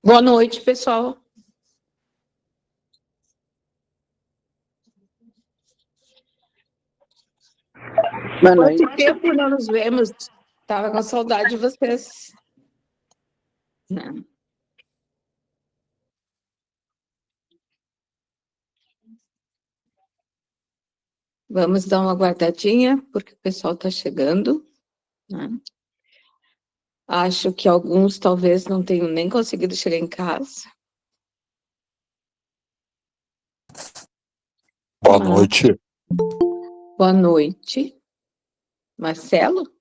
Boa noite, pessoal. Boa noite. Quanto tempo não nos vemos? Estava com saudade de vocês. Não. Vamos dar uma guardadinha, porque o pessoal está chegando, né? Acho que alguns talvez não tenham nem conseguido chegar em casa. Boa noite. Boa noite. Marcelo?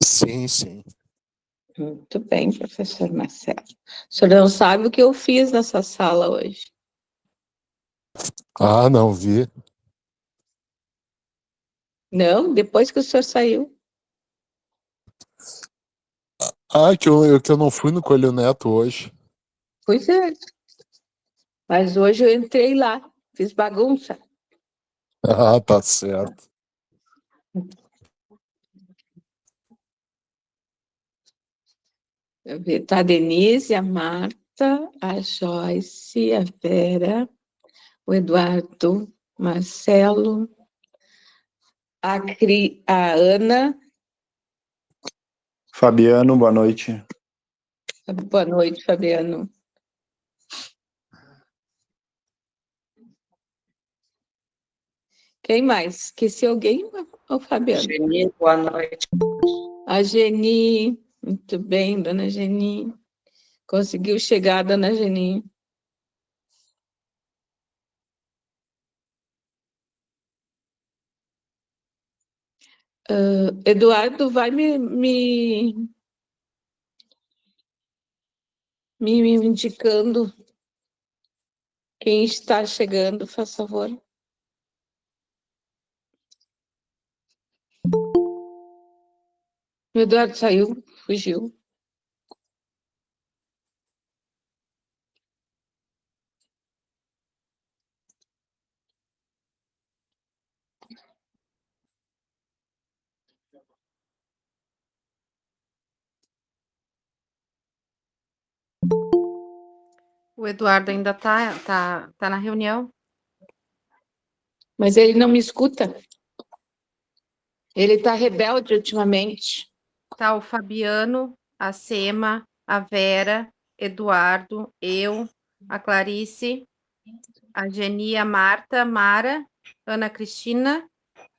Sim, sim. Muito bem, professor Marcelo. O senhor não sabe o que eu fiz nessa sala hoje? Ah, não vi. Não, depois que o senhor saiu. Ah, que eu não fui no Coelho Neto hoje. Pois é. Mas hoje eu entrei lá, fiz bagunça. Ah, tá certo. Eu vi, tá a Denise, a Marta, a Joyce, a Vera, o Eduardo, Marcelo, a Ana. Fabiano, boa noite. Boa noite, Fabiano. Quem mais? Esqueci alguém? O Fabiano. Geni, boa noite. A Geni, muito bem, dona Geni. Conseguiu chegar, dona Geni. Eduardo, vai me indicando quem está chegando, faz favor. O Eduardo saiu, fugiu. O Eduardo ainda tá na reunião. Mas ele não me escuta. Ele está rebelde ultimamente. Tá o Fabiano, a Sema, a Vera, Eduardo, eu, a Clarice, a Geni, a Marta, Mara, Ana Cristina,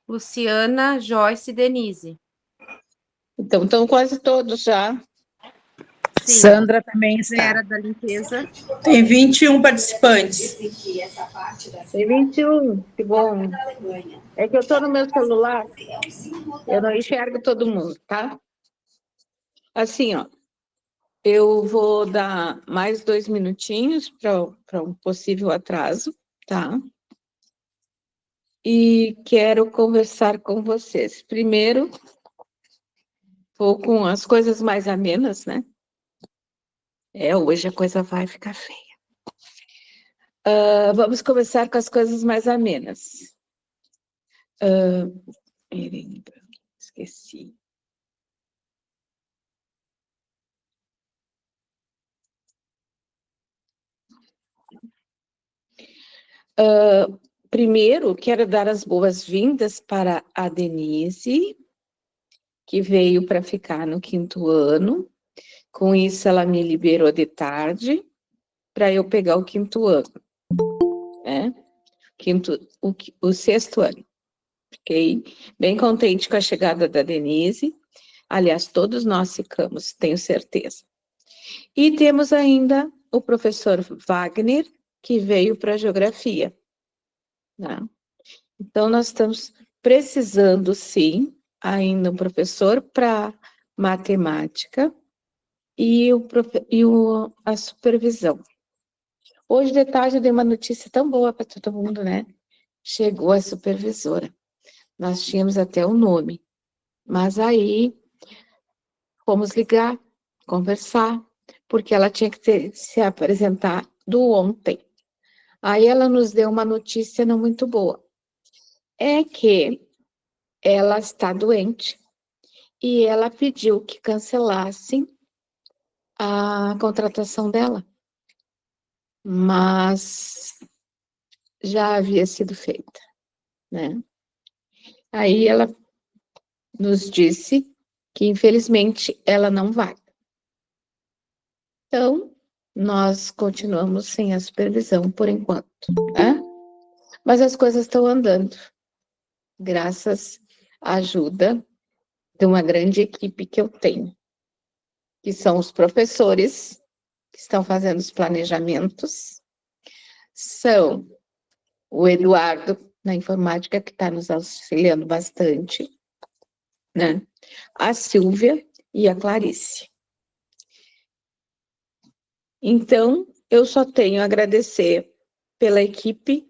Luciana, Joyce e Denise. Então, estão quase todos já. Sim. Sandra também está. Era da limpeza. Tem 21 participantes. Tem 21, que bom. É que eu estou no meu celular, eu não enxergo todo mundo, tá? Assim, ó, eu vou dar mais 2 minutinhos para um possível atraso, tá? E quero conversar com vocês. Primeiro, vou com as coisas mais amenas, né? Hoje a coisa vai ficar feia. Vamos começar com as coisas mais amenas. Esqueci. Primeiro, quero dar as boas-vindas para a Denise, que veio para ficar no 5º ano. Com isso, ela me liberou de tarde para eu pegar o 5º ano, né? O 6º ano. Fiquei bem contente com a chegada da Denise. Aliás, todos nós ficamos, tenho certeza. E temos ainda o professor Wagner, que veio para a geografia, né? Então, nós estamos precisando, sim, ainda um professor para matemática e a supervisão. Hoje de tarde eu dei uma notícia tão boa para todo mundo, né? Chegou a supervisora. Nós tínhamos até o nome. Mas aí, fomos ligar, conversar, porque ela tinha que se apresentar do ontem. Aí ela nos deu uma notícia não muito boa. É que ela está doente e ela pediu que cancelassem a contratação dela. Mas já havia sido feita, né? Aí ela nos disse que, infelizmente, ela não vai. Então, nós continuamos sem a supervisão por enquanto, né? Mas as coisas estão andando, graças à ajuda de uma grande equipe que eu tenho, que são os professores que estão fazendo os planejamentos, são o Eduardo, na informática, que está nos auxiliando bastante, né? A Silvia e a Clarice. Então, eu só tenho a agradecer pela equipe,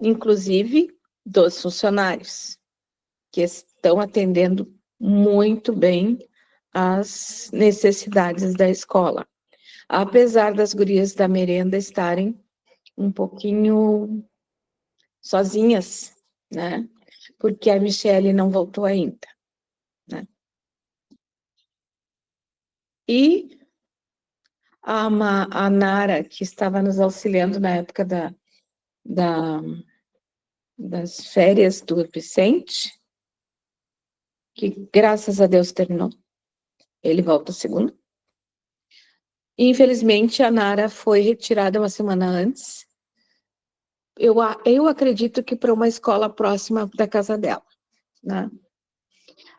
inclusive dos funcionários, que estão atendendo muito bem as necessidades da escola. Apesar das gurias da merenda estarem um pouquinho sozinhas, né? Porque a Michele não voltou ainda, né? E a Nara, que estava nos auxiliando na época das férias do Vicente, que graças a Deus terminou. Ele volta segunda. Infelizmente, a Nara foi retirada uma semana antes. Eu acredito que para uma escola próxima da casa dela, né?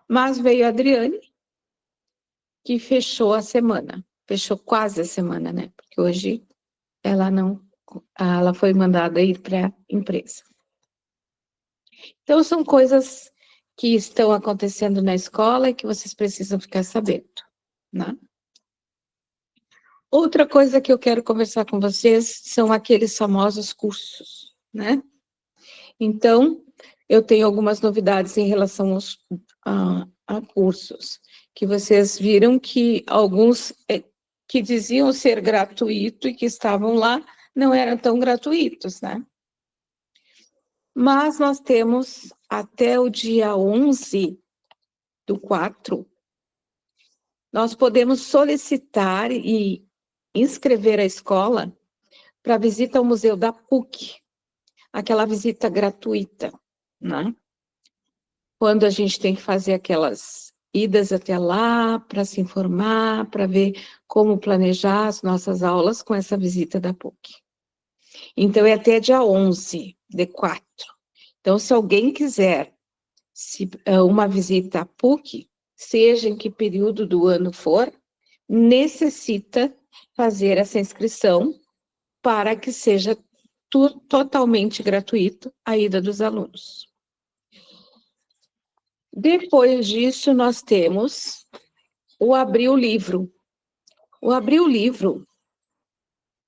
Mas veio a Adriane, que fechou a semana. Fechou quase a semana, né? Porque hoje ela foi mandada ir para a empresa. Então, são coisas que estão acontecendo na escola e que vocês precisam ficar sabendo, né? Outra coisa que eu quero conversar com vocês são aqueles famosos cursos, né? Então, eu tenho algumas novidades em relação a cursos, que vocês viram que alguns que diziam ser gratuito e que estavam lá não eram tão gratuitos, né? Mas nós temos até o dia 11/4, nós podemos solicitar e inscrever a escola para visita ao Museu da PUC, aquela visita gratuita, né? Quando a gente tem que fazer aquelas idas até lá para se informar, para ver como planejar as nossas aulas com essa visita da PUC. Então, é até dia 11/4. Então, se alguém quiser uma visita à PUC, seja em que período do ano for, necessita fazer essa inscrição para que seja totalmente gratuito a ida dos alunos. Depois disso, nós temos o Abril Livro. O Abril Livro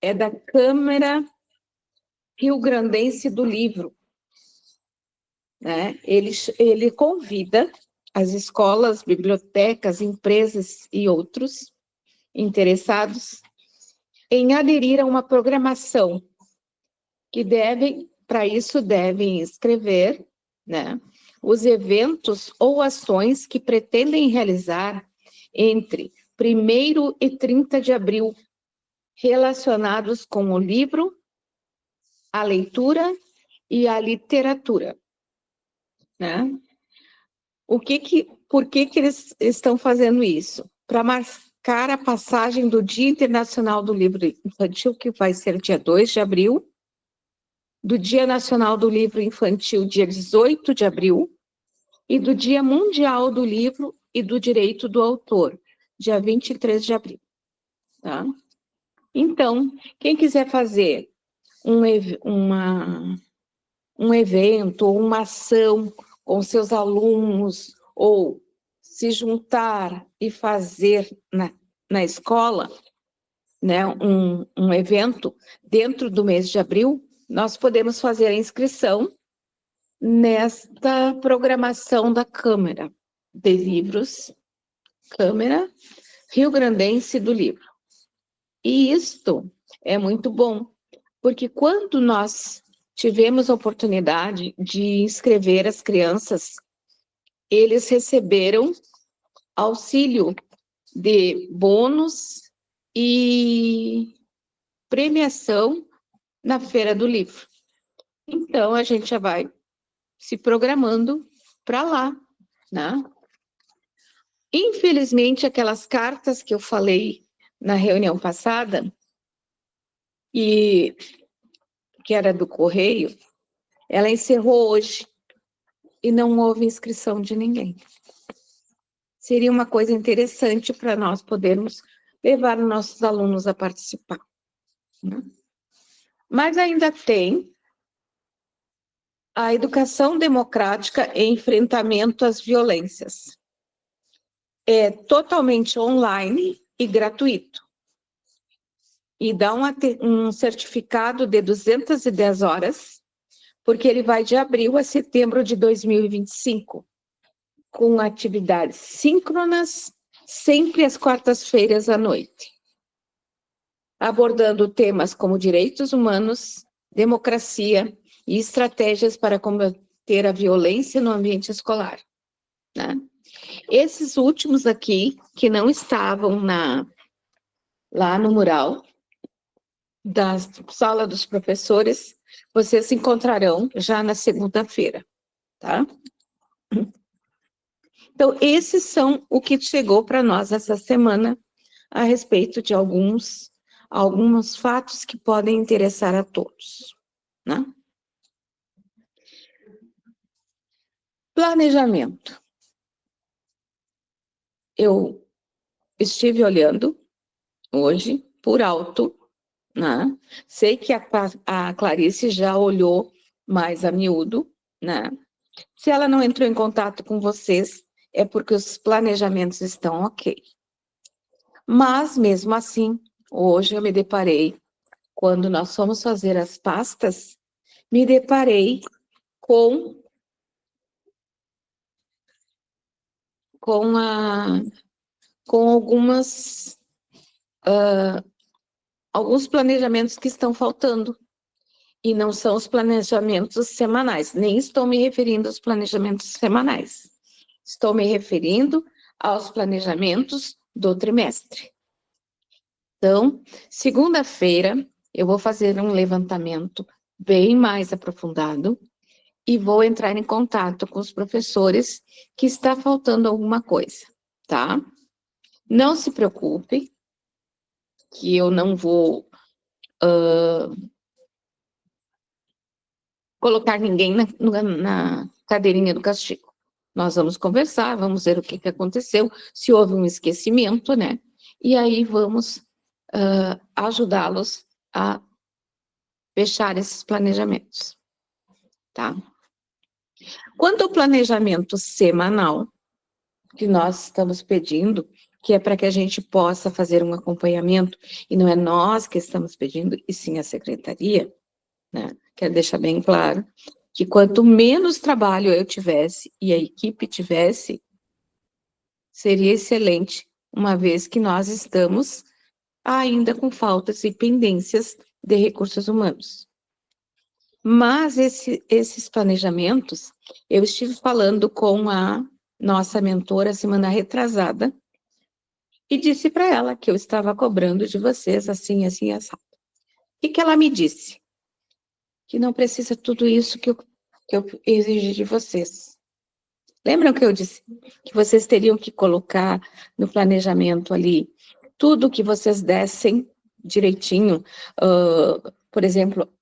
é da Câmara Rio-Grandense do Livro, né? Ele convida as escolas, bibliotecas, empresas e outros interessados em aderir a uma programação que para isso devem escrever, né, os eventos ou ações que pretendem realizar entre 1º e 30 de abril, relacionados com o livro, a leitura e a literatura, né? Por que eles estão fazendo isso? Para marcar a passagem do Dia Internacional do Livro Infantil, que vai ser dia 2 de abril, do Dia Nacional do Livro Infantil, dia 18 de abril, e do Dia Mundial do Livro e do Direito do Autor, dia 23 de abril. Tá? Então, quem quiser fazer um evento ou uma ação com seus alunos, ou se juntar e fazer na escola, né, um evento dentro do mês de abril, nós podemos fazer a inscrição nesta programação da Câmara de Livros, Câmara Rio-Grandense do Livro. E isto é muito bom, porque quando nós tivemos a oportunidade de inscrever as crianças, eles receberam auxílio de bônus e premiação na Feira do Livro. Então, a gente já vai se programando para lá, né? Infelizmente, aquelas cartas que eu falei na reunião passada, e que era do Correio, ela encerrou hoje e não houve inscrição de ninguém. Seria uma coisa interessante para nós podermos levar nossos alunos a participar, né? Mas ainda tem a educação democrática e enfrentamento às violências. É totalmente online e gratuito. E dá um certificado de 210 horas, porque ele vai de abril a setembro de 2025, com atividades síncronas, sempre às quartas-feiras à noite, abordando temas como direitos humanos, democracia e estratégias para combater a violência no ambiente escolar, né? Esses últimos aqui, que não estavam lá no mural da sala dos professores, vocês encontrarão já na segunda-feira, tá? Então, esses são o que chegou para nós essa semana a respeito de alguns fatos que podem interessar a todos, né? Planejamento. Eu estive olhando hoje, por alto, né? Sei que a Clarice já olhou mais a miúdo, né? Se ela não entrou em contato com vocês, é porque os planejamentos estão ok. Mas, mesmo assim, hoje eu me deparei, quando nós fomos fazer as pastas, me deparei com alguns planejamentos que estão faltando. E não são os planejamentos semanais. Nem estou me referindo aos planejamentos semanais. Estou me referindo aos planejamentos do trimestre. Então, segunda-feira, eu vou fazer um levantamento bem mais aprofundado e vou entrar em contato com os professores que está faltando alguma coisa, tá? Não se preocupe, que eu não vou colocar ninguém na cadeirinha do castigo. Nós vamos conversar, vamos ver o que aconteceu, se houve um esquecimento, né? e aí vamos ajudá-los a fechar esses planejamentos, tá? Quanto ao planejamento semanal, que nós estamos pedindo, que é para que a gente possa fazer um acompanhamento, e não é nós que estamos pedindo, e sim a secretaria, né? Quero deixar bem claro que quanto menos trabalho eu tivesse e a equipe tivesse, seria excelente, uma vez que nós estamos ainda com faltas e pendências de recursos humanos. Mas esses planejamentos, eu estive falando com a nossa mentora semana retrasada e disse para ela que eu estava cobrando de vocês assim, assim, assado. O que ela me disse? Que não precisa tudo isso que eu exigi de vocês. Lembram que eu disse que vocês teriam que colocar no planejamento ali tudo que vocês dessem direitinho? Por exemplo,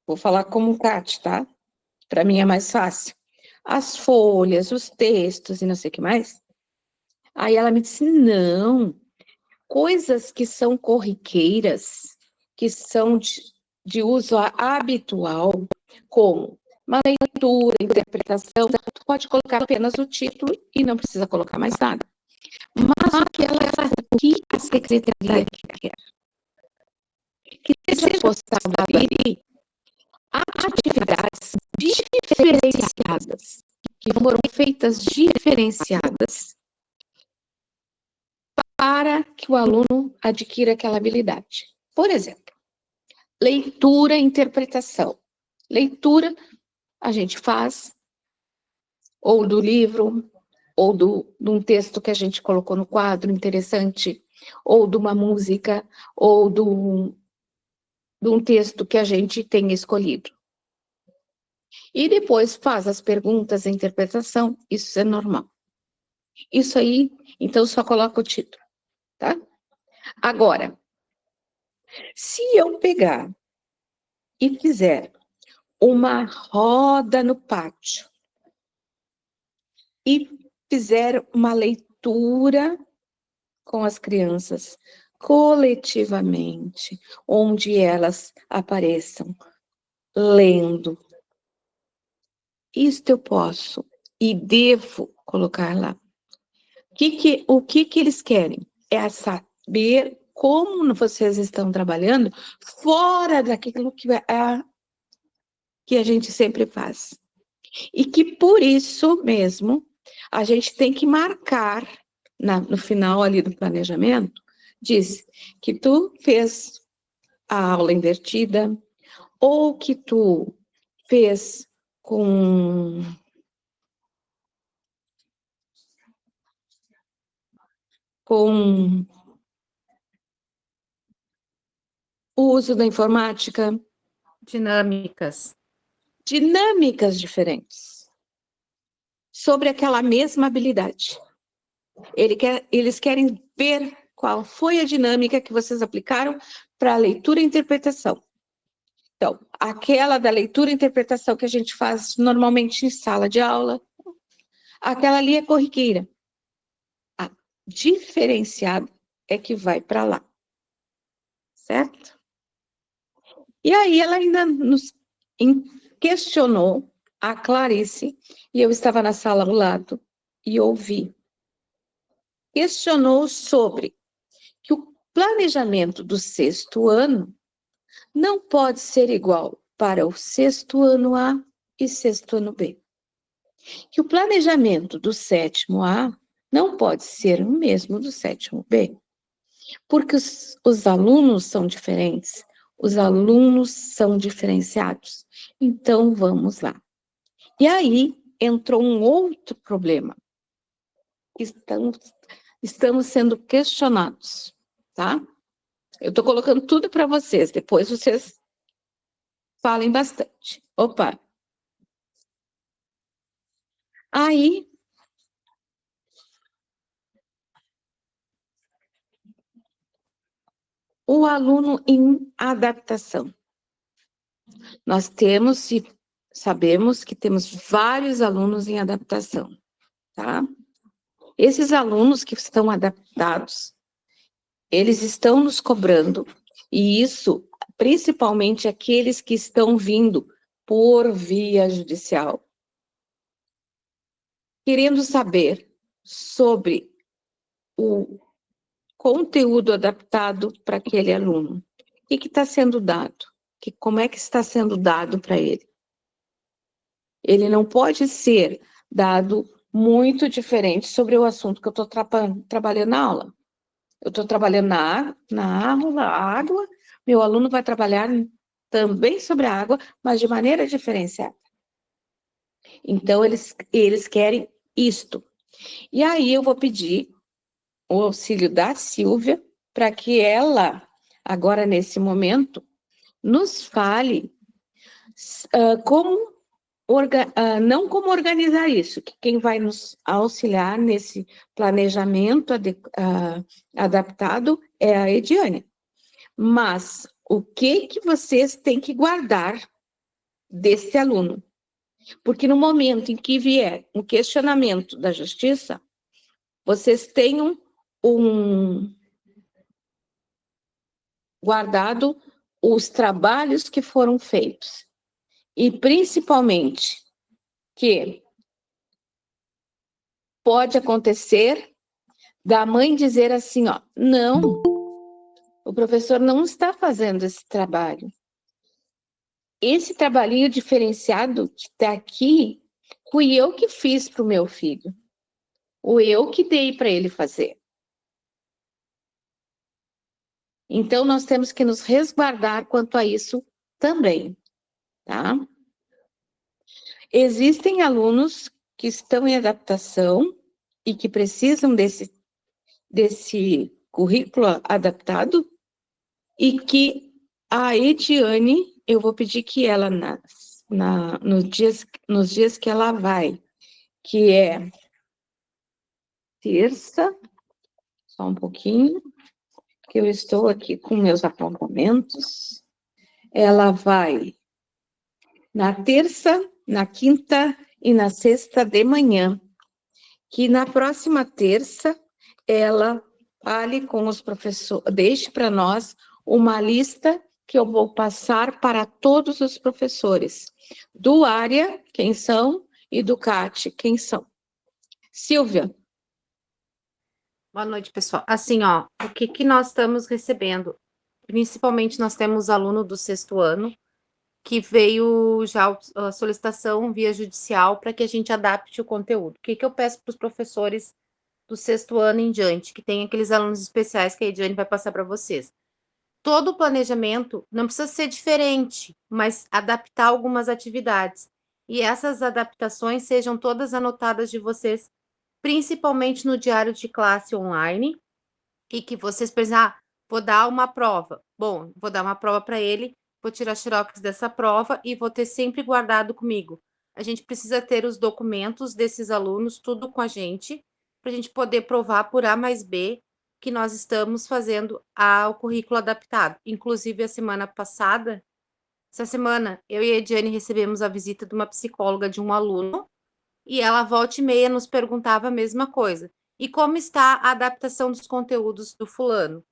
vou falar como um CAT, tá? Para mim é mais fácil. As folhas, os textos e não sei o que mais. Aí ela me disse, não, coisas que são corriqueiras, que são de uso habitual, como uma leitura, interpretação, tu pode colocar apenas o título e não precisa colocar mais nada. Mas o que ela faz aqui, a secretaria quer que seja postado ali atividades diferenciadas, que foram feitas diferenciadas para que o aluno adquira aquela habilidade. Por exemplo, leitura e interpretação. Leitura a gente faz ou do livro, ou de um texto que a gente colocou no quadro interessante, ou de uma música, ou de um texto que a gente tem escolhido. E depois faz as perguntas, a interpretação, isso é normal. Isso aí, então só coloca o título, tá? Agora, se eu pegar e fizer uma roda no pátio e fizer uma leitura com as crianças coletivamente, onde elas apareçam lendo, isto eu posso e devo colocar lá. O que eles querem? É saber como vocês estão trabalhando fora daquilo que a gente sempre faz. E que por isso mesmo, a gente tem que marcar, no final ali do planejamento, diz que tu fez a aula invertida, ou que tu fez com o uso da informática. Dinâmicas Diferentes. Sobre aquela mesma habilidade. Eles querem ver qual foi a dinâmica que vocês aplicaram para a leitura e interpretação. Então, aquela da leitura e interpretação que a gente faz normalmente em sala de aula, aquela ali é corriqueira. A diferenciada é que vai para lá. Certo? E aí ela ainda nos questionou, a Clarice, e eu estava na sala ao lado e ouvi. Questionou sobre que o planejamento do 6º ano não pode ser igual para o 6º ano A e 6º ano B. Que o planejamento do 7º A não pode ser o mesmo do 7º B. Porque os alunos são diferentes, os alunos são diferenciados. Então, vamos lá. E aí, entrou um outro problema. Estamos sendo questionados, tá? Eu estou colocando tudo para vocês, depois vocês falem bastante. Opa! Aí, o aluno em adaptação. Nós temos e sabemos que temos vários alunos em adaptação, tá? Esses alunos que estão adaptados, Eles estão nos cobrando, e isso, principalmente aqueles que estão vindo por via judicial, querendo saber sobre o conteúdo adaptado para aquele aluno. O que está sendo dado? Como é que está sendo dado para ele? Ele não pode ser dado muito diferente sobre o assunto que eu estou trabalhando na aula. Eu estou trabalhando na água, meu aluno vai trabalhar também sobre a água, mas de maneira diferenciada. Então, eles querem isto. E aí eu vou pedir o auxílio da Silvia para que ela, agora nesse momento, nos fale não como organizar isso, que quem vai nos auxiliar nesse planejamento adaptado é a Ediane. Mas o que vocês têm que guardar desse aluno? Porque no momento em que vier um questionamento da justiça, vocês tenham guardado os trabalhos que foram feitos. E, principalmente, que pode acontecer da mãe dizer assim, ó, não, o professor não está fazendo esse trabalho. Esse trabalhinho diferenciado que está aqui, fui eu que fiz para o meu filho. Ou eu que dei para ele fazer. Então, nós temos que nos resguardar quanto a isso também, tá? Existem alunos que estão em adaptação e que precisam desse currículo adaptado e que a Ediane, eu vou pedir que ela, nos dias que ela vai, que é terça, só um pouquinho, que eu estou aqui com meus apontamentos, ela vai na terça, na quinta e na sexta de manhã, que na próxima terça ela fale com os professores, deixe para nós uma lista que eu vou passar para todos os professores, do área, quem são, e do CAT, quem são. Silvia. Boa noite, pessoal. Assim, ó, o que nós estamos recebendo? Principalmente nós temos aluno do 6º ano, que veio já a solicitação via judicial para que a gente adapte o conteúdo. O que eu peço para os professores do 6º ano em diante, que tem aqueles alunos especiais que a Ediane vai passar para vocês? Todo o planejamento não precisa ser diferente, mas adaptar algumas atividades. E essas adaptações sejam todas anotadas de vocês, principalmente no diário de classe online, e que vocês pensam, vou dar uma prova. Bom, vou dar uma prova para ele, vou tirar xerox dessa prova e vou ter sempre guardado comigo. A gente precisa ter os documentos desses alunos, tudo com a gente, para a gente poder provar por A mais B que nós estamos fazendo o currículo adaptado. Inclusive, a semana passada, essa semana, eu e a Ediane recebemos a visita de uma psicóloga de um aluno, e ela, volta e meia, nos perguntava a mesma coisa. E como está a adaptação dos conteúdos do fulano?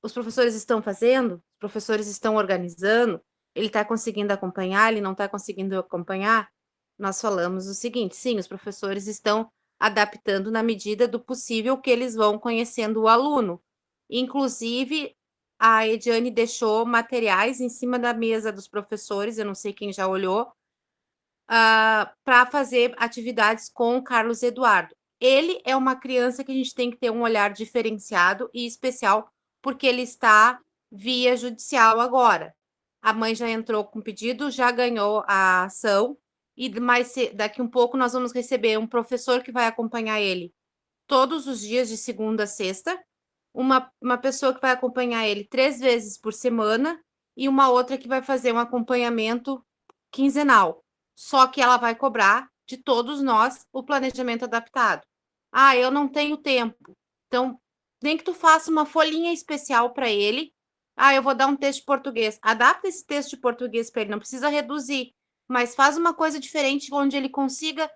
Os professores estão fazendo? Os professores estão organizando? Ele está conseguindo acompanhar? Ele não está conseguindo acompanhar? Nós falamos o seguinte, sim, os professores estão adaptando na medida do possível que eles vão conhecendo o aluno. Inclusive, a Ediane deixou materiais em cima da mesa dos professores, eu não sei quem já olhou, para fazer atividades com o Carlos Eduardo. Ele é uma criança que a gente tem que ter um olhar diferenciado e especial, porque ele está via judicial agora. A mãe já entrou com pedido, já ganhou a ação, e daqui um pouco nós vamos receber um professor que vai acompanhar ele todos os dias, de segunda a sexta, uma pessoa que vai acompanhar ele 3 vezes por semana, e uma outra que vai fazer um acompanhamento quinzenal. Só que ela vai cobrar de todos nós o planejamento adaptado. Eu não tenho tempo. Então, nem que tu faça uma folhinha especial para ele. Eu vou dar um texto de português. Adapta esse texto de português para ele, não precisa reduzir, mas faz uma coisa diferente onde ele consiga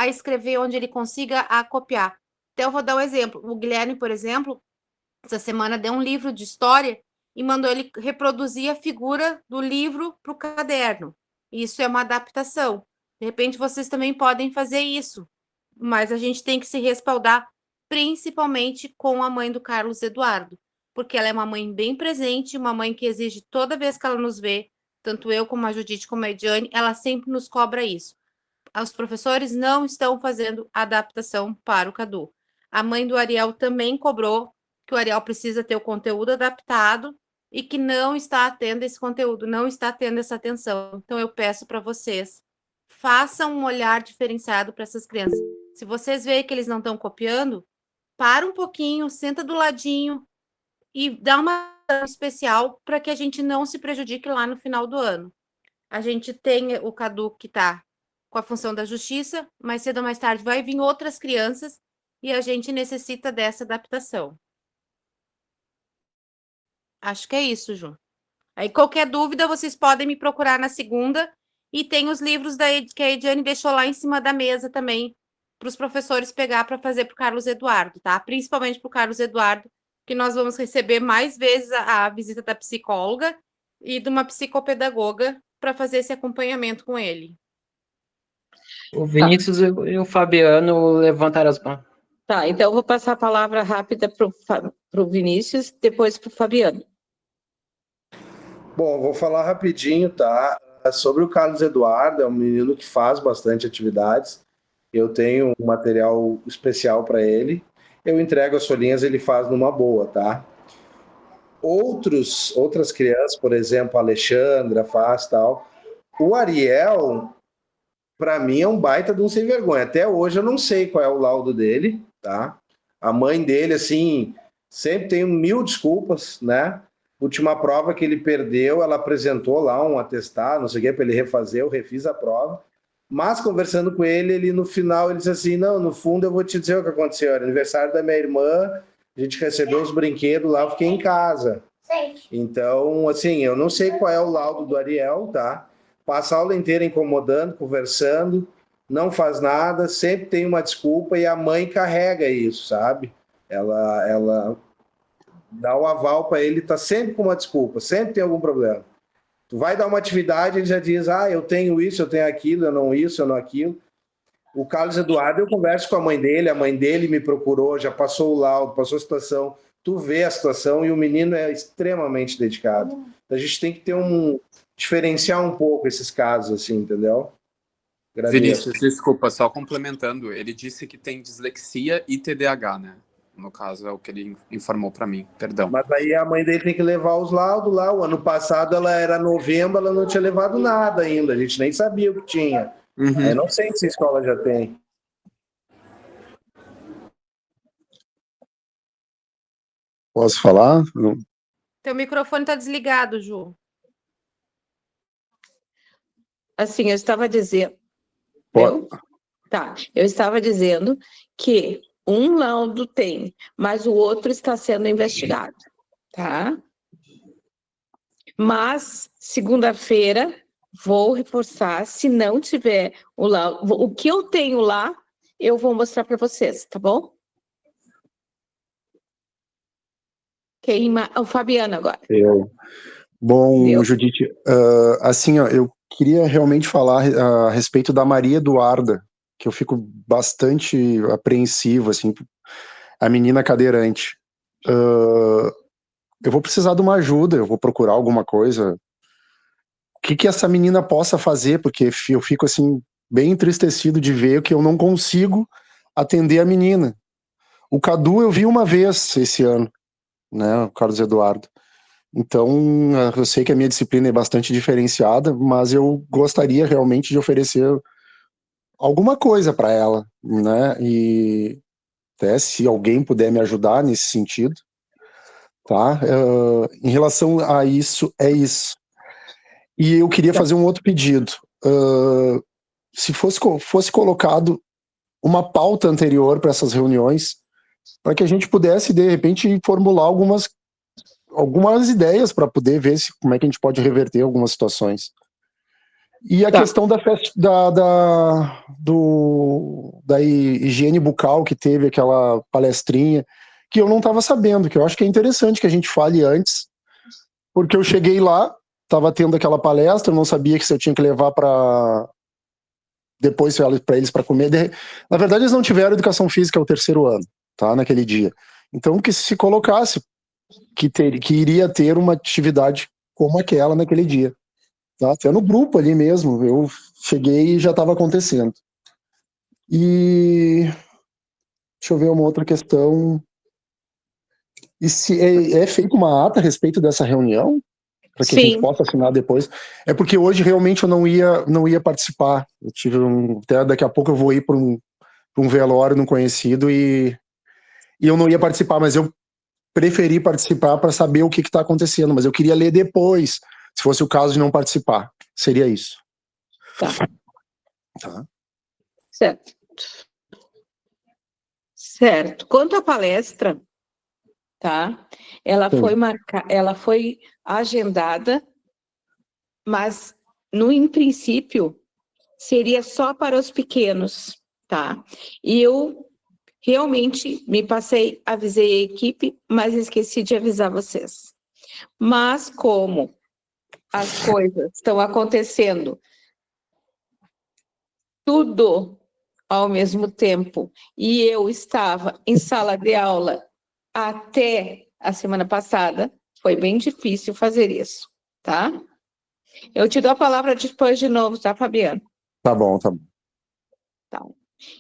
escrever, onde ele consiga copiar. Então, eu vou dar um exemplo. O Guilherme, por exemplo, essa semana deu um livro de história e mandou ele reproduzir a figura do livro para o caderno. Isso é uma adaptação. De repente, vocês também podem fazer isso, mas a gente tem que se respaldar principalmente com a mãe do Carlos Eduardo, porque ela é uma mãe bem presente, uma mãe que exige toda vez que ela nos vê, tanto eu como a Judite como a Ediane, ela sempre nos cobra isso. Os professores não estão fazendo adaptação para o Cadu. A mãe do Ariel também cobrou que o Ariel precisa ter o conteúdo adaptado e que não está tendo esse conteúdo, não está tendo essa atenção. Então, eu peço para vocês, façam um olhar diferenciado para essas crianças. Se vocês veem que eles não estão copiando, para um pouquinho, senta do ladinho e dá uma atenção especial para que a gente não se prejudique lá no final do ano. A gente tem o Cadu que está com a função da justiça, mais cedo ou mais tarde vai vir outras crianças e a gente necessita dessa adaptação. Acho que é isso, Ju. Aí, qualquer dúvida, vocês podem me procurar na segunda. E tem os livros que a Ediane deixou lá em cima da mesa também, para os professores pegar para fazer para o Carlos Eduardo, tá? Principalmente para o Carlos Eduardo, que nós vamos receber mais vezes a visita da psicóloga e de uma psicopedagoga para fazer esse acompanhamento com ele. O Vinícius e o Fabiano levantaram as mãos. Tá, então eu vou passar a palavra rápida para o Vinícius, depois para o Fabiano. Bom, vou falar rapidinho, tá? Sobre o Carlos Eduardo, é um menino que faz bastante atividades. Eu tenho um material especial para ele. Eu entrego as folhinhas, ele faz numa boa, tá? Outras crianças, por exemplo, a Alexandra faz tal. O Ariel, para mim, é um baita de um sem vergonha. Até hoje eu não sei qual é o laudo dele, tá? A mãe dele, assim, sempre tem 1000 desculpas, né? Última prova que ele perdeu, ela apresentou lá um atestado, não sei o que, para ele refazer, eu refiz a prova. Mas, conversando com ele, no final, ele disse assim, não, no fundo eu vou te dizer o que aconteceu. Era aniversário da minha irmã, a gente recebeu os brinquedos lá, eu fiquei em casa. Então, assim, eu não sei qual é o laudo do Ariel, tá? Passa a aula inteira incomodando, conversando, não faz nada, sempre tem uma desculpa e a mãe carrega isso, sabe? Ela dá o aval para ele, tá sempre com uma desculpa, sempre tem algum problema. Tu vai dar uma atividade, ele já diz, eu tenho isso, eu tenho aquilo, eu não isso, eu não aquilo. O Carlos Eduardo, eu converso com a mãe dele me procurou, já passou o laudo, passou a situação, tu vê a situação e o menino é extremamente dedicado. Então a gente tem que ter diferenciar um pouco esses casos, assim, entendeu? Vinícius, desculpa, só complementando, ele disse que tem dislexia e TDAH, né? No caso, é o que ele informou para mim, perdão. Mas aí a mãe dele tem que levar os laudos lá. O ano passado ela era novembro, ela não tinha levado nada ainda. A gente nem sabia o que tinha. Eu não sei se a escola já tem. Posso falar? Teu microfone está desligado, Ju. Assim, eu estava dizendo... Eu estava dizendo que um laudo tem, mas o outro está sendo investigado, tá? Mas, segunda-feira, vou reforçar, se não tiver o laudo, o que eu tenho lá, eu vou mostrar para vocês, tá bom? O Fabiano agora. Bom, Judite, assim, ó, eu queria realmente falar a respeito da Maria Eduarda, que eu fico bastante apreensivo, assim, a menina cadeirante. Eu vou precisar de uma ajuda, eu vou procurar alguma coisa. O que essa menina possa fazer, porque eu fico, assim, bem entristecido de ver que eu não consigo atender a menina. O Cadu eu vi uma vez esse ano, né, o Carlos Eduardo. Então, eu sei que a minha disciplina é bastante diferenciada, mas eu gostaria realmente de oferecer alguma coisa para ela, né, e até se alguém puder me ajudar nesse sentido, tá? Em relação a isso, é isso. E eu queria fazer um outro pedido. Se fosse colocado uma pauta anterior para essas reuniões, para que a gente pudesse, de repente, formular algumas ideias para poder ver como é que a gente pode reverter algumas situações. E a questão da higiene bucal, que teve aquela palestrinha, que eu não estava sabendo, que eu acho que é interessante que a gente fale antes, porque eu cheguei lá, estava tendo aquela palestra, eu não sabia que se eu tinha que levar para depois para eles para comer. Na verdade, eles não tiveram educação física ao terceiro ano, tá? Naquele dia. Então, que se colocasse que iria ter uma atividade como aquela naquele dia. Tá? Até no grupo ali mesmo, eu cheguei e já estava acontecendo. E deixa eu ver uma outra questão. E se é feita uma ata a respeito dessa reunião? Para que a gente possa assinar depois. É porque hoje realmente eu não ia participar. Eu tive até daqui a pouco eu vou ir para um velório no conhecido e eu não ia participar, mas eu preferi participar para saber o que está acontecendo, mas eu queria ler depois, se fosse o caso de não participar. Seria isso. Tá. Certo. Certo. Quanto à palestra, tá? Ela foi agendada, mas em princípio seria só para os pequenos, tá? E eu realmente avisei a equipe, mas esqueci de avisar vocês. Mas como as coisas estão acontecendo tudo ao mesmo tempo, e eu estava em sala de aula até a semana passada, foi bem difícil fazer isso, tá? Eu te dou a palavra depois de novo, tá, Fabiano? Tá bom. Tá.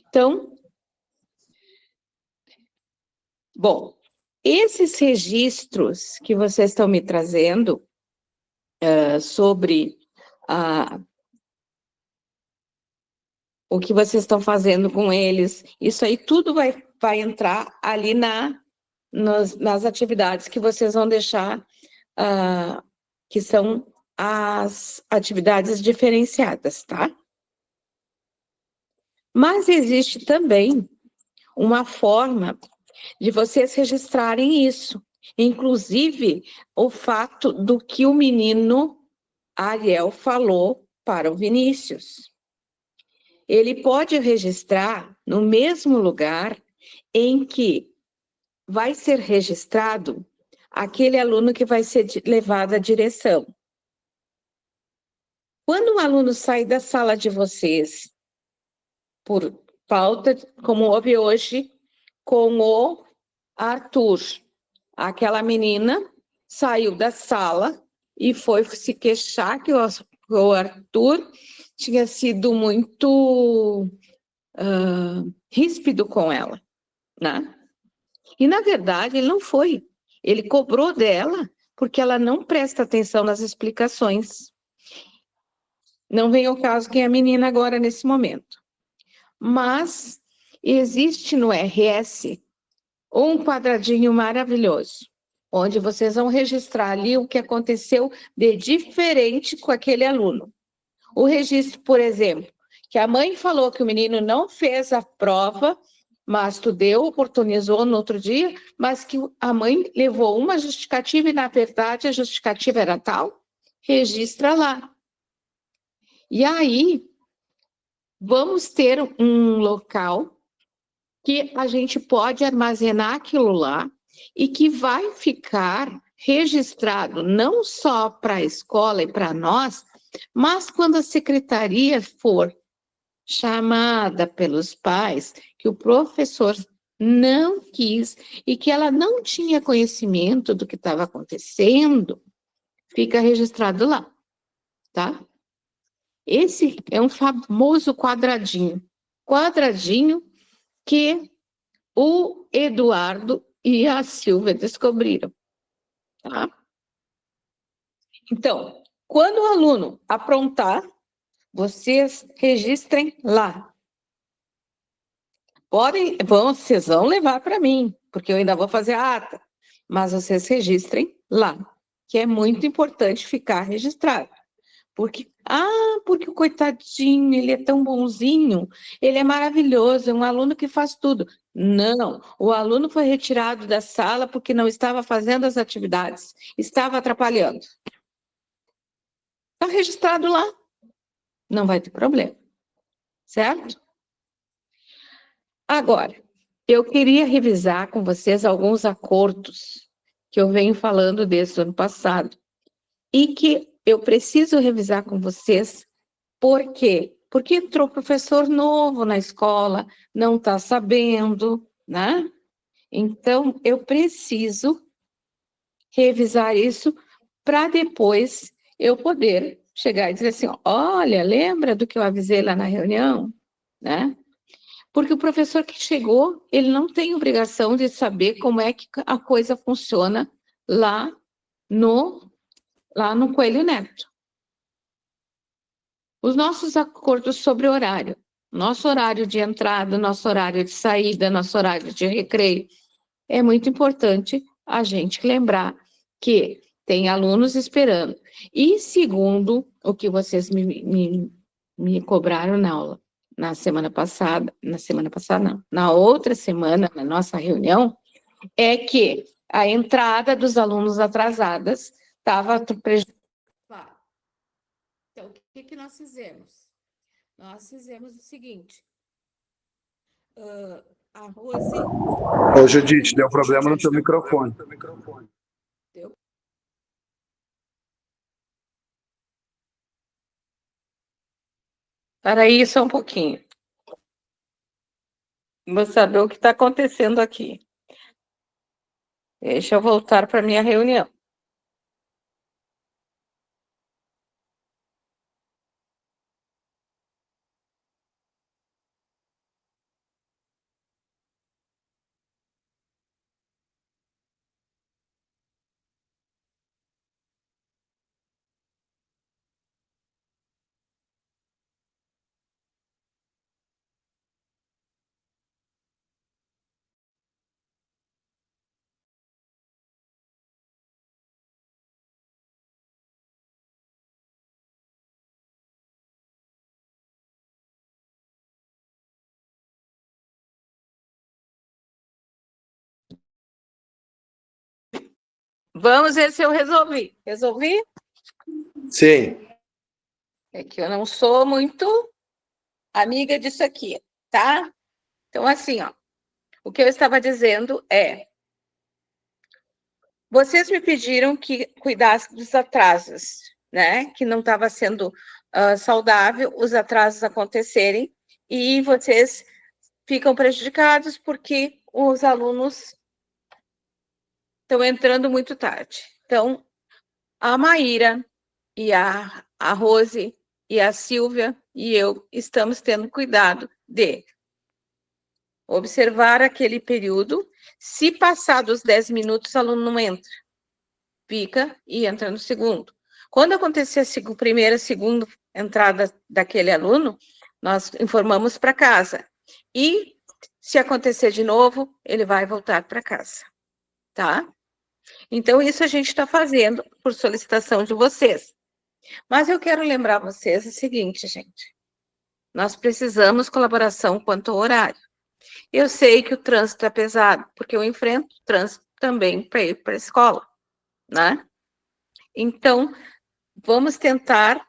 Então, bom, esses registros que vocês estão me trazendo sobre o que vocês estão fazendo com eles, isso aí tudo vai entrar ali nas atividades que vocês vão deixar, que são as atividades diferenciadas, tá? Mas existe também uma forma de vocês registrarem isso, inclusive o fato do que o menino Ariel falou para o Vinícius. Ele pode registrar no mesmo lugar em que vai ser registrado aquele aluno que vai ser levado à direção. Quando um aluno sai da sala de vocês, por falta, como houve hoje com o Arthur, aquela menina saiu da sala e foi se queixar que o Arthur tinha sido muito ríspido com ela, né? E, na verdade, ele não foi. Ele cobrou dela porque ela não presta atenção nas explicações. Não vem ao caso quem é a menina agora, nesse momento. Mas existe no RS um quadradinho maravilhoso, onde vocês vão registrar ali o que aconteceu de diferente com aquele aluno. O registro, por exemplo, que a mãe falou que o menino não fez a prova, mas oportunizou no outro dia, mas que a mãe levou uma justificativa e, na verdade, a justificativa era tal, registra lá. E aí, vamos ter um local que a gente pode armazenar aquilo lá e que vai ficar registrado não só para a escola e para nós, mas quando a secretaria for chamada pelos pais, que o professor não quis e que ela não tinha conhecimento do que estava acontecendo, fica registrado lá, tá? Esse é um famoso quadradinho que o Eduardo e a Silvia descobriram, tá? Então, quando o aluno aprontar, vocês registrem lá. Vocês vão levar para mim, porque eu ainda vou fazer a ata, mas vocês registrem lá, que é muito importante ficar registrado. Porque o coitadinho, ele é tão bonzinho, ele é maravilhoso, é um aluno que faz tudo. Não, o aluno foi retirado da sala porque não estava fazendo as atividades, estava atrapalhando. Está registrado lá, não vai ter problema, certo? Agora, Eu queria revisar com vocês alguns acordos que eu venho falando desde o ano passado e que eu preciso revisar com vocês. Por quê? Porque entrou professor novo na escola, não está sabendo, né? Então, eu preciso revisar isso para depois eu poder chegar e dizer assim, olha, lembra do que eu avisei lá na reunião? Né? Porque o professor que chegou, ele não tem obrigação de saber como é que a coisa funciona lá no Coelho Neto. Os nossos acordos sobre horário, nosso horário de entrada, nosso horário de saída, nosso horário de recreio, é muito importante a gente lembrar que tem alunos esperando. E segundo o que vocês me cobraram na aula, na semana passada não, na outra semana, na nossa reunião, é que a entrada dos alunos atrasadas estava prejudicando. Claro. Então, o que nós fizemos? Nós fizemos o seguinte. A Rose... Ô, Judite, deu problema no teu microfone. Deu? Para aí só um pouquinho. Vou saber o que está acontecendo aqui. Deixa eu voltar para a minha reunião. Vamos ver se eu resolvi. Resolvi? Sim. É que eu não sou muito amiga disso aqui, tá? Então, assim, ó, o que eu estava dizendo é: vocês me pediram que cuidasse dos atrasos, né? Que não estava sendo saudável os atrasos acontecerem e vocês ficam prejudicados porque os alunos estão entrando muito tarde. Então, a Maíra e a Rose e a Silvia e eu estamos tendo cuidado de observar aquele período. Se passar dos 10 minutos, o aluno não entra. Fica e entra no segundo. Quando acontecer a primeira, segunda entrada daquele aluno, nós informamos para casa. E, se acontecer de novo, ele vai voltar para casa. Tá? Então, isso a gente está fazendo por solicitação de vocês. Mas eu quero lembrar vocês o seguinte, gente. Nós precisamos colaboração quanto ao horário. Eu sei que o trânsito é pesado, porque eu enfrento o trânsito também para ir para a escola, né? Então, vamos tentar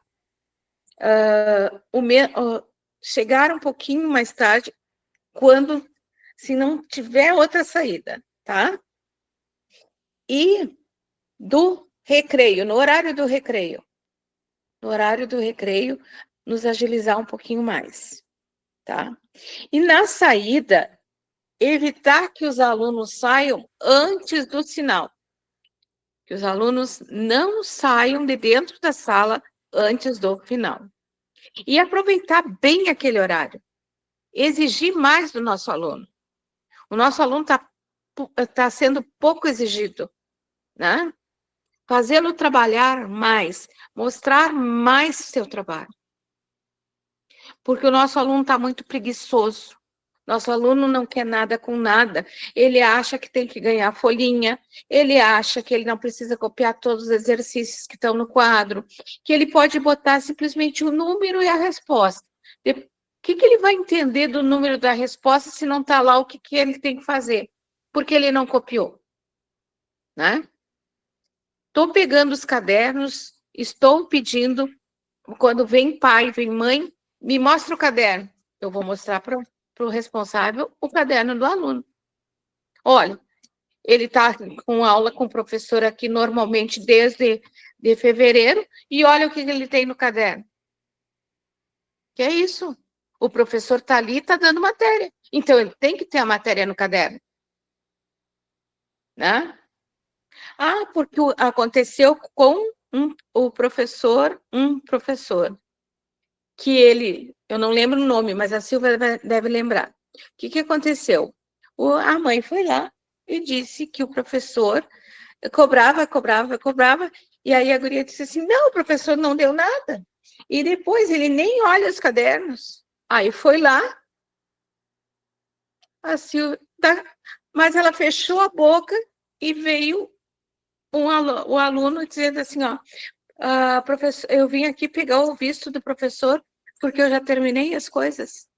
chegar um pouquinho mais tarde, se não tiver outra saída, tá? E do recreio, no horário do recreio, nos agilizar um pouquinho mais, tá? E na saída, evitar que os alunos saiam antes do sinal. Que os alunos não saiam de dentro da sala antes do final. E aproveitar bem aquele horário. Exigir mais do nosso aluno. O nosso aluno tá sendo pouco exigido, né? Fazê-lo trabalhar mais, mostrar mais seu trabalho. Porque o nosso aluno está muito preguiçoso. Nosso aluno não quer nada com nada. Ele acha que tem que ganhar folhinha, ele acha que ele não precisa copiar todos os exercícios que estão no quadro, que ele pode botar simplesmente o número e a resposta. O que ele vai entender do número da resposta se não está lá o que ele tem que fazer? Porque ele não copiou. Né? Estou pegando os cadernos, estou pedindo, quando vem pai, vem mãe, me mostra o caderno. Eu vou mostrar para para o responsável o caderno do aluno. Olha, ele está com aula com o professor aqui normalmente desde de fevereiro, e olha o que ele tem no caderno. Que é isso? O professor está ali e está dando matéria. Então, ele tem que ter a matéria no caderno. Né? Ah, porque aconteceu com um professor, que ele, eu não lembro o nome, mas a Silvia deve lembrar. O que aconteceu? A mãe foi lá e disse que o professor cobrava, e aí a guria disse assim, não, o professor não deu nada. E depois ele nem olha os cadernos. Aí foi lá, a Silvia, mas ela fechou a boca e veio o aluno dizendo assim, ó, professor, eu vim aqui pegar o visto do professor porque eu já terminei as coisas.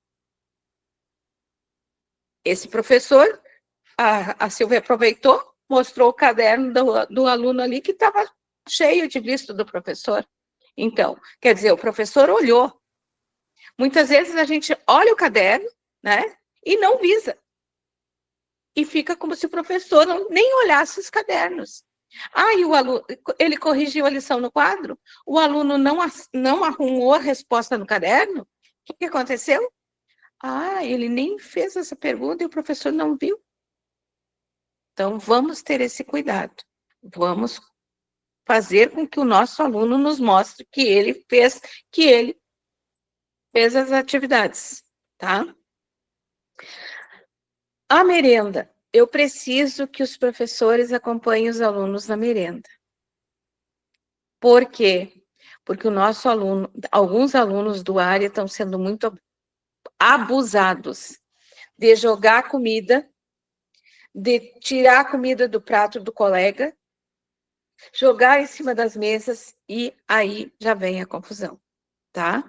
Esse professor, a Silvia aproveitou, mostrou o caderno do aluno ali que estava cheio de visto do professor. Então, quer dizer, o professor olhou. Muitas vezes a gente olha o caderno, né, e não visa. E fica como se o professor nem olhasse os cadernos. E o aluno, ele corrigiu a lição no quadro, o aluno não arrumou a resposta no caderno, o que aconteceu? Ele nem fez essa pergunta e o professor não viu. Então, vamos ter esse cuidado. Vamos fazer com que o nosso aluno nos mostre que ele fez as atividades, tá? A merenda. Eu preciso que os professores acompanhem os alunos na merenda. Por quê? Porque o nosso aluno, alguns alunos do área estão sendo muito abusados de jogar comida, de tirar a comida do prato do colega, jogar em cima das mesas e aí já vem a confusão, tá?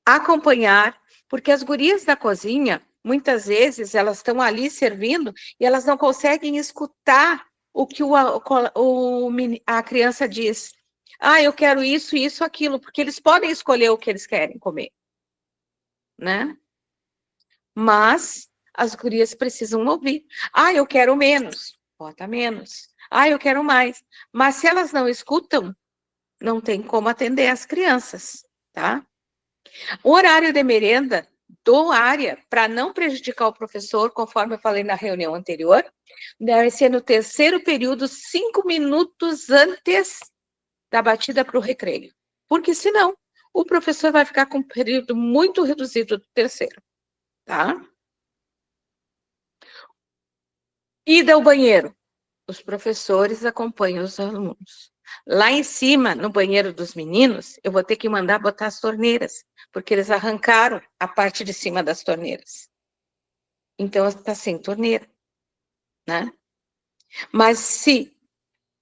Acompanhar, porque as gurias da cozinha, muitas vezes, elas estão ali servindo e elas não conseguem escutar o que a criança diz. Eu quero isso, isso, aquilo, porque eles podem escolher o que eles querem comer, né? Mas as gurias precisam ouvir. Eu quero menos, bota menos. Eu quero mais. Mas se elas não escutam, não tem como atender as crianças, tá? O horário de merenda do área, para não prejudicar o professor, conforme eu falei na reunião anterior, deve ser no terceiro período, 5 minutos antes da batida para o recreio. Porque senão, o professor vai ficar com um período muito reduzido do terceiro, tá? Ida ao banheiro. Os professores acompanham os alunos. Lá em cima, no banheiro dos meninos, eu vou ter que mandar botar as torneiras, porque eles arrancaram a parte de cima das torneiras. Então, está sem torneira, né? Mas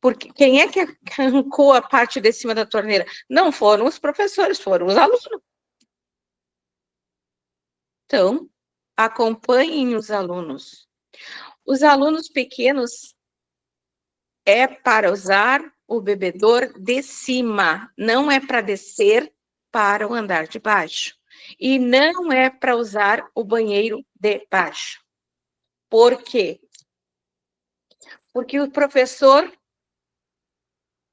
porque quem é que arrancou a parte de cima da torneira? Não foram os professores, foram os alunos. Então, acompanhem os alunos. Os alunos pequenos é para usar o bebedor de cima, não é para descer para o andar de baixo. E não é para usar o banheiro de baixo. Por quê? Porque o professor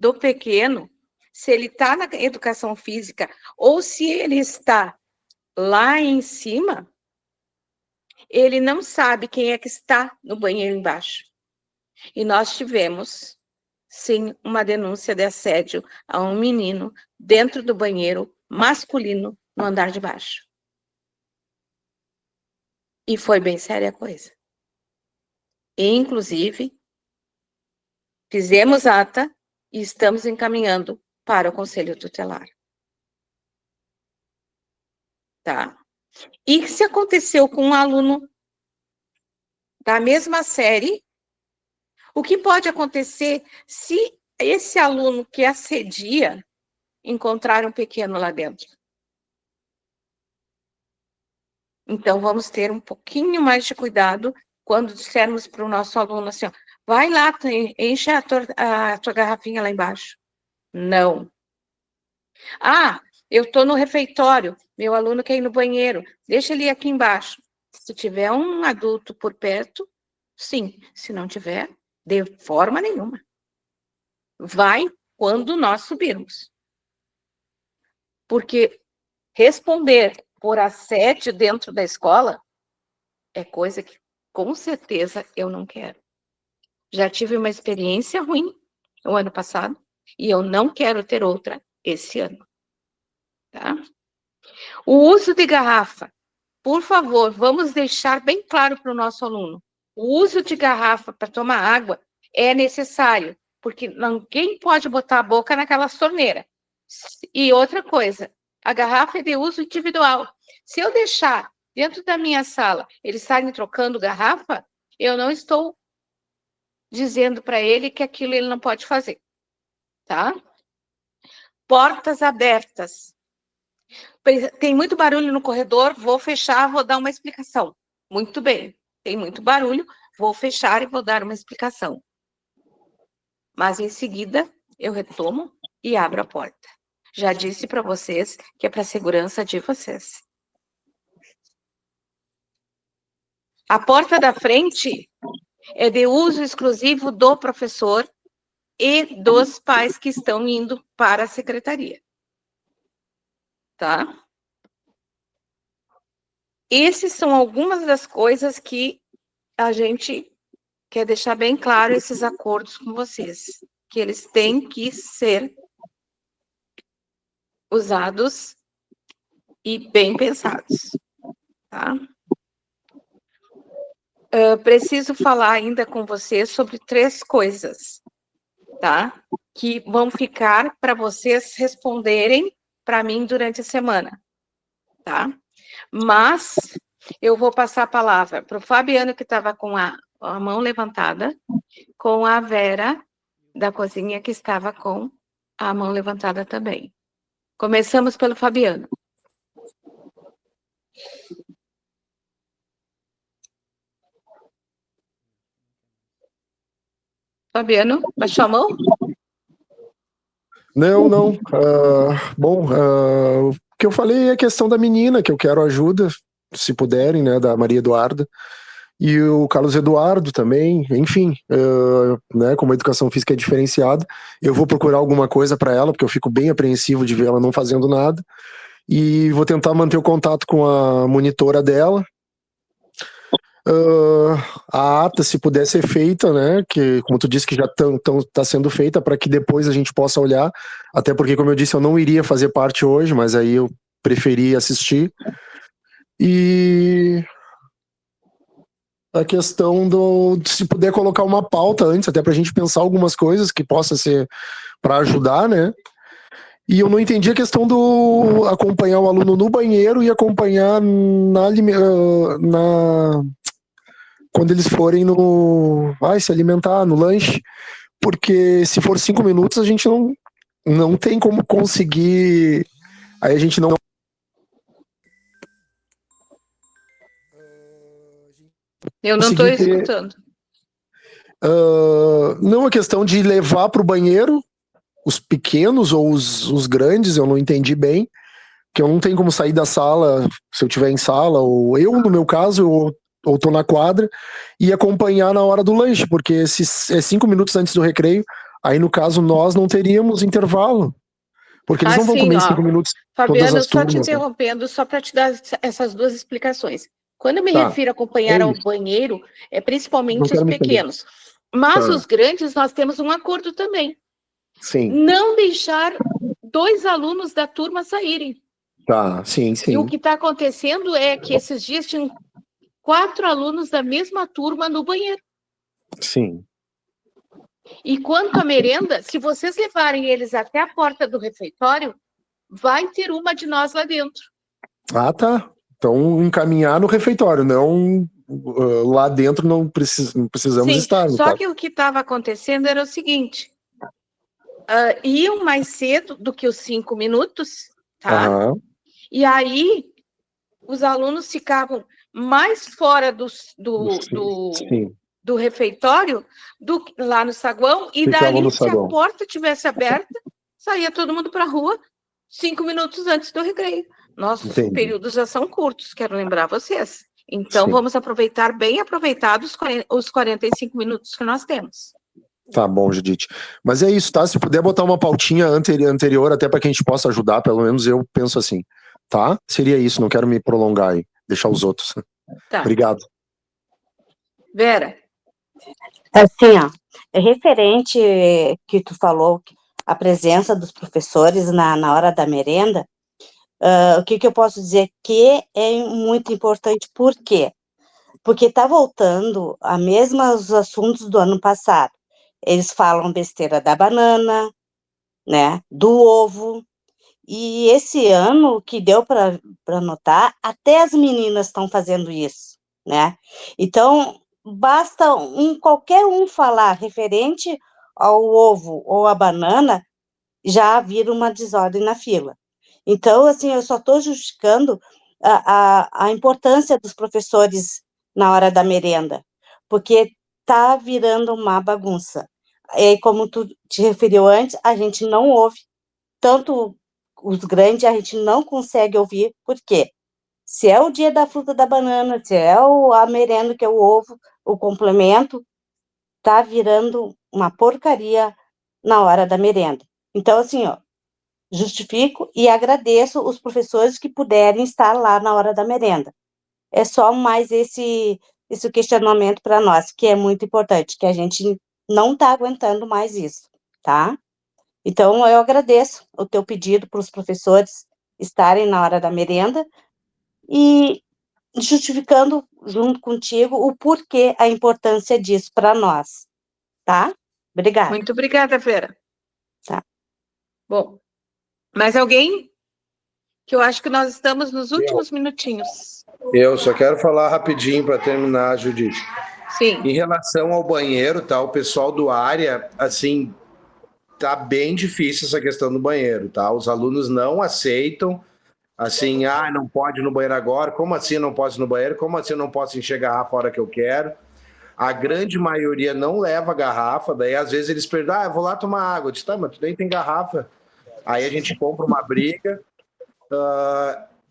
do pequeno, se ele está na educação física ou se ele está lá em cima, ele não sabe quem é que está no banheiro embaixo. E nós tivemos, sim, uma denúncia de assédio a um menino dentro do banheiro masculino no andar de baixo. E foi bem séria a coisa. E, inclusive, fizemos ata e estamos encaminhando para o Conselho Tutelar. Tá? E se aconteceu com um aluno da mesma série, o que pode acontecer se esse aluno que assedia encontrar um pequeno lá dentro? Então, vamos ter um pouquinho mais de cuidado quando dissermos para o nosso aluno assim, ó, vai lá, enche a tua garrafinha lá embaixo. Não. eu estou no refeitório, meu aluno quer ir no banheiro, deixa ele ir aqui embaixo. Se tiver um adulto por perto, sim. Se não tiver, de forma nenhuma. Vai quando nós subirmos. Porque responder por assédio dentro da escola é coisa que, com certeza, eu não quero. Já tive uma experiência ruim o ano passado e eu não quero ter outra esse ano. Tá? O uso de garrafa. Por favor, vamos deixar bem claro para o nosso aluno. O uso de garrafa para tomar água é necessário, porque ninguém pode botar a boca naquela torneira. E outra coisa, a garrafa é de uso individual. Se eu deixar dentro da minha sala eles estarem trocando garrafa, eu não estou dizendo para ele que aquilo ele não pode fazer. Tá? Portas abertas. Tem muito barulho no corredor, vou fechar, vou dar uma explicação. Muito bem, tem muito barulho, vou fechar e vou dar uma explicação. Mas em seguida, eu retomo e abro a porta. Já disse para vocês que é para a segurança de vocês. A porta da frente é de uso exclusivo do professor e dos pais que estão indo para a secretaria. Tá? Essas são algumas das coisas que a gente quer deixar bem claro, esses acordos com vocês, que eles têm que ser usados e bem pensados, tá? Preciso falar ainda com vocês sobre 3 coisas, tá? Que vão ficar para vocês responderem para mim durante a semana, tá? Mas eu vou passar a palavra para o Fabiano, que estava com a mão levantada, com a Vera, da cozinha, que estava com a mão levantada também. Começamos pelo Fabiano. Fabiano, baixou a mão? Não. Bom, o que eu falei é a questão da menina, que eu quero ajuda, se puderem, né, da Maria Eduarda, e o Carlos Eduardo também, enfim, né, como a educação física é diferenciada, eu vou procurar alguma coisa para ela, porque eu fico bem apreensivo de ver ela não fazendo nada, e vou tentar manter o contato com a monitora dela. A ata, se puder ser feita, né, que como tu disse que já tá sendo feita, para que depois a gente possa olhar, até porque, como eu disse, eu não iria fazer parte hoje, mas aí eu preferi assistir. E a questão se puder colocar uma pauta antes, até pra gente pensar algumas coisas que possa ser para ajudar, né. E eu não entendi a questão do acompanhar o aluno no banheiro e acompanhar quando eles forem se alimentar no lanche, porque se for 5 minutos a gente não tem como conseguir, aí a gente não Eu não estou escutando. Não, a questão de levar para o banheiro os pequenos ou os grandes, eu não entendi bem, que eu não tenho como sair da sala, se eu estiver em sala, ou eu, no meu caso, ou tô na quadra, e acompanhar na hora do lanche, porque se é 5 minutos antes do recreio, aí no caso nós não teríamos intervalo, porque eles não vão comer em 5 minutos. Fabiano, todas as só te turmas, interrompendo, só para te dar essas 2 explicações. Quando eu me refiro a acompanhar ao banheiro, é principalmente os pequenos. Mas os grandes, nós temos um acordo também. Sim. Não deixar 2 alunos da turma saírem. Tá, sim. E o que está acontecendo é que esses dias tinham 4 alunos da mesma turma no banheiro. Sim. E quanto à merenda, se vocês levarem eles até a porta do refeitório, vai ter uma de nós lá dentro. Ah, tá. Então, encaminhar no refeitório, não lá dentro não precisamos estar. Só que o que estava acontecendo era o seguinte, iam mais cedo do que os 5 minutos, tá? Uhum. E aí, os alunos ficavam mais fora do refeitório, lá no saguão, e dali, se a porta tivesse aberta, saía todo mundo para a rua, 5 minutos antes do recreio. Nossos Entendi. períodos já são curtos, quero lembrar vocês. Então, Sim. vamos aproveitar bem aproveitados os 45 minutos que nós temos. Tá bom, Judite. Mas é isso, tá? Se puder botar uma pautinha anterior, até para que a gente possa ajudar, pelo menos eu penso assim, tá? Seria isso, não quero me prolongar e deixar os outros. Tá. Obrigado. Vera, Assim, ó, é referente que tu falou, a presença dos professores na hora da merenda, o que eu posso dizer que é muito importante, por quê? Porque está voltando a mesmos assuntos do ano passado. Eles falam besteira da banana, né, do ovo, e esse ano, que deu para notar, até as meninas estão fazendo isso, né? Então, basta qualquer um falar referente ao ovo ou à banana, já vira uma desordem na fila. Então, assim, eu só estou justificando a importância dos professores na hora da merenda, porque está virando uma bagunça. E como tu te referiu antes, a gente não ouve, tanto os grandes a gente não consegue ouvir, por quê? Se é o dia da fruta da banana, se é a merenda, que é o ovo, o complemento, tá virando uma porcaria na hora da merenda. Então, assim, ó, justifico e agradeço os professores que puderem estar lá na hora da merenda. É só mais esse questionamento para nós, que é muito importante, que a gente não está aguentando mais isso, tá? Então, eu agradeço o teu pedido para os professores estarem na hora da merenda e justificando junto contigo o porquê, a importância disso para nós, tá? Obrigada. muito obrigada, Vera. Tá. Bom, mais alguém? Que eu acho que nós estamos nos últimos minutinhos. Eu só quero falar rapidinho para terminar, Judite. Sim. Em relação ao banheiro, tá? O pessoal do área, assim, tá bem difícil essa questão do banheiro, tá? Os alunos não aceitam, assim, não pode ir no banheiro agora, como assim não posso ir no banheiro? Como assim eu não posso encher garrafa a hora que eu quero? A grande maioria não leva garrafa, daí às vezes eles perguntam, eu vou lá tomar água. Eu disse, tá, mas tu nem tem garrafa. Aí a gente compra uma briga.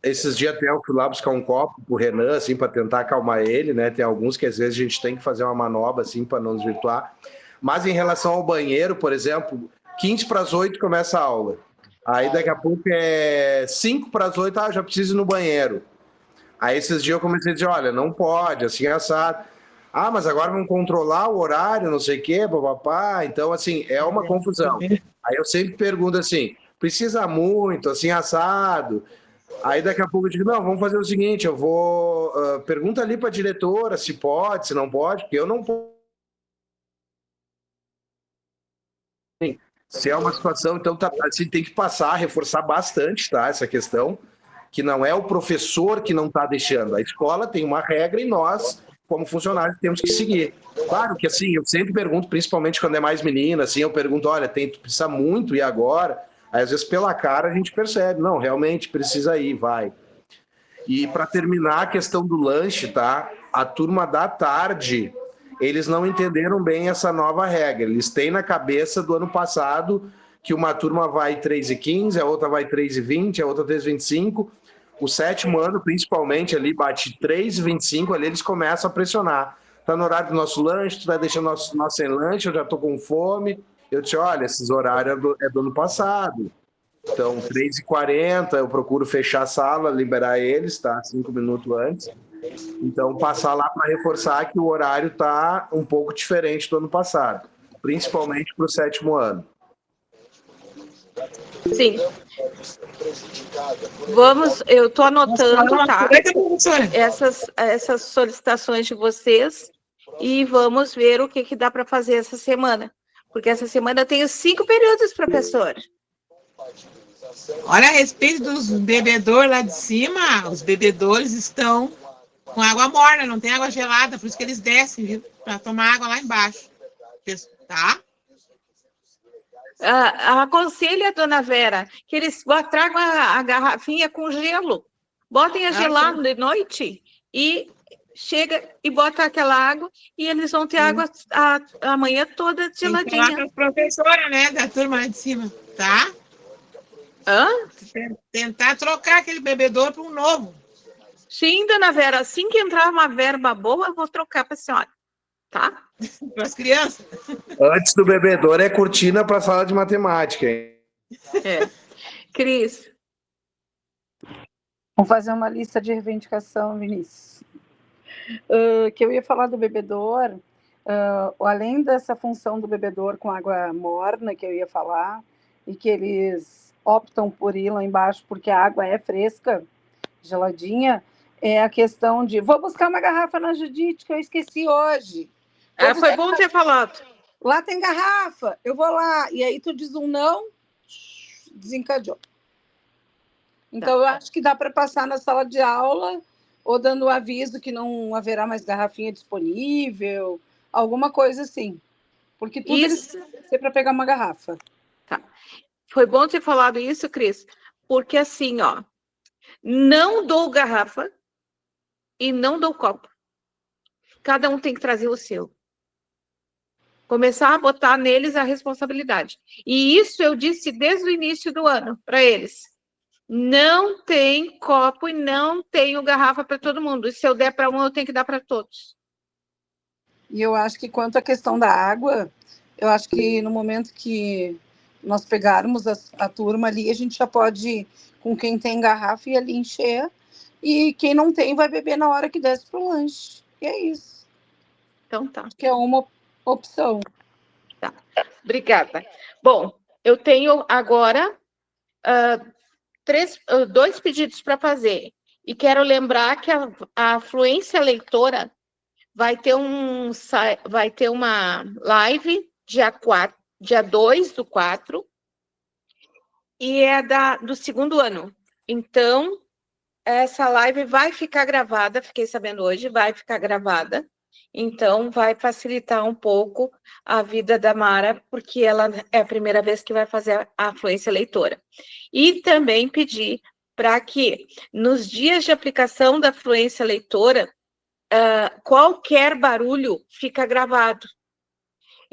Esses dias até eu fui lá buscar um copo pro Renan, assim, para tentar acalmar ele, né? Tem alguns que às vezes a gente tem que fazer uma manobra, assim, para não desvirtuar. Mas em relação ao banheiro, por exemplo, 15 para as 8 começa a aula. Aí daqui a pouco é 5 para as 8, já preciso ir no banheiro. Aí esses dias eu comecei a dizer, olha, não pode, assim, assado. Mas agora vamos controlar o horário, não sei o quê, papapá. Então, assim, é uma confusão. Aí eu sempre pergunto assim, precisa muito, assim, assado. Aí daqui a pouco eu digo, não, vamos fazer o seguinte, eu vou... pergunta ali para a diretora se pode, se não pode, porque eu não posso. Se é uma situação, então assim, tem que passar, reforçar bastante, tá, essa questão, que não é o professor que não está deixando. A escola tem uma regra e nós, como funcionários, temos que seguir. Claro que, assim, eu sempre pergunto, principalmente quando é mais menina, assim, eu pergunto, olha, tu precisa muito ir agora? Aí, às vezes, pela cara, a gente percebe, não, realmente precisa ir, vai. E para terminar a questão do lanche, tá? A turma da tarde, eles não entenderam bem essa nova regra. Eles têm na cabeça do ano passado que uma turma vai 3h15, a outra vai 3h20, a outra 3h25. O 7º ano, principalmente, ali bate 3h25, ali eles começam a pressionar. Tá no horário do nosso lanche, tu vai deixando nosso sem lanche, eu já tô com fome. Eu disse, olha, esses horários é do ano passado. Então, 3h40, eu procuro fechar a sala, liberar eles, tá? 5 minutos antes. Então, passar lá para reforçar que o horário tá um pouco diferente do ano passado, principalmente para o 7º ano. Sim. Vamos, eu estou anotando, tá? Essas solicitações de vocês e vamos ver o que dá para fazer essa semana. Porque essa semana eu tenho 5 períodos, professor. Olha, a respeito dos bebedores lá de cima, os bebedores estão com água morna, não tem água gelada, por isso que eles descem, viu? Para tomar água lá embaixo. Tá? Aconselha, dona Vera, que eles tragam a garrafinha com gelo. Botem a gelada de noite e chega e bota aquela água e eles vão ter água a manhã toda geladinha. Tem que falar com a professora, né, da turma lá de cima, tá? Hã? Tentar trocar aquele bebedouro por um novo. Sim, dona Vera, assim que entrar uma verba boa, eu vou trocar para a senhora, tá? Para as crianças. Antes do bebedouro é cortina para a sala de matemática, hein? É. Cris, Vamos fazer uma lista de reivindicação, Vinícius. Que eu ia falar do bebedouro, além dessa função do bebedouro com água morna, que eu ia falar, e que eles optam por ir lá embaixo porque a água é fresca, geladinha, é a questão de, vou buscar uma garrafa na Judite que eu esqueci hoje. foi bom ter falado. Lá tem garrafa, eu vou lá. E aí tu diz um não, desencadeou. Então, eu acho que dá para passar na sala de aula, ou dando o aviso que não haverá mais garrafinha disponível, alguma coisa assim. Porque tudo Isso. é para pegar uma garrafa. Tá. Foi bom ter falado isso, Cris, porque assim, ó, não dou garrafa e não dou copo. Cada um tem que trazer o seu. Começar a botar neles a responsabilidade. E isso eu disse desde o início do ano para eles. Não tem copo e não tenho garrafa para todo mundo. E se eu der para um, eu tenho que dar para todos. E eu acho que quanto à questão da água, eu acho que no momento que nós pegarmos a turma ali, a gente já pode, com quem tem garrafa, ir ali encher. E quem não tem vai beber na hora que desce para o lanche. E é isso. Então tá. Que é uma opção. Tá. Obrigada. Bom, eu tenho agora 2 pedidos para fazer. E quero lembrar que a Afluência Leitora vai ter uma live dia 2/4, e é do segundo ano. Então, essa live vai ficar gravada, fiquei sabendo hoje, vai ficar gravada. Então, vai facilitar um pouco a vida da Mara, porque ela é a primeira vez que vai fazer a Afluência Leitora. E também pedir para que, nos dias de aplicação da Afluência Leitora, qualquer barulho fica gravado.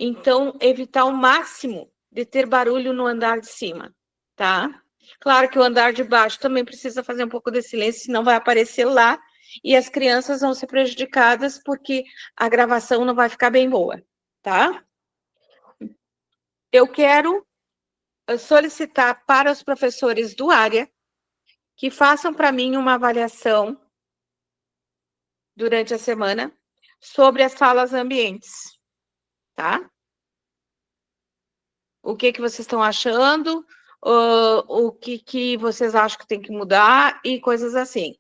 Então, evitar o máximo de ter barulho no andar de cima, tá? Claro que o andar de baixo também precisa fazer um pouco de silêncio, senão vai aparecer lá e as crianças vão ser prejudicadas porque a gravação não vai ficar bem boa, tá? Eu quero solicitar para os professores do área que façam para mim uma avaliação durante a semana sobre as salas ambientes, tá? O que vocês estão achando, o que vocês acham que tem que mudar e coisas assim.